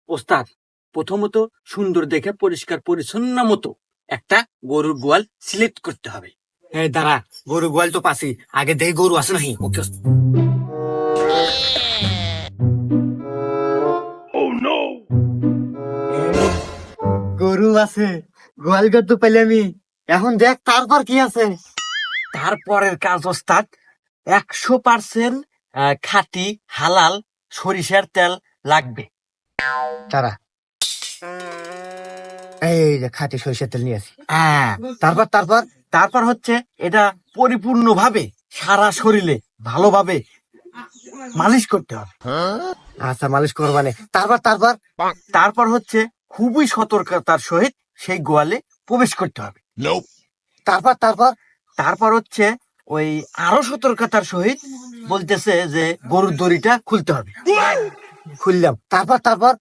ওস্তাদ, প্রথমত সুন্দর দেখে পরিষ্কার পরিচ্ছন্ন মতো একটা গরুর গোয়াল সিলেক্ট করতে হবে। এই দাঁড়া, গরু গোয়াল তো পাছি, আগে দেই গরু আছে নাকি। ওকে গরু আছে, গোয়াল ঘর তো পেলে আমি। এখন দেখ তারপর কি আছে। তারপরের কাজ ওস্তাদ, 100% খাঁটি হালাল সরিষার তেল লাগবে। তারা এই যে খাঁটি সরিষার তেল নিয়ে আসি। হ্যাঁ, তারপর তারপর তারপর হচ্ছে এটা পরিপূর্ণভাবে সারা শরীরে ভালোভাবে মালিশ করতে হবে। আচ্ছা, মালিশ করবানে। তারপর তারপর তারপর হচ্ছে খুবই সতর্কতার সহিত সেই গোয়ালে প্রবেশ করতে হবে। তারপর তারপর তারপর হচ্ছে ওই আরো সতর্কতার সহিত বলতেছে যে গরুর দড়িটা খুলতে হবে। খুললাম। তারপর তারপর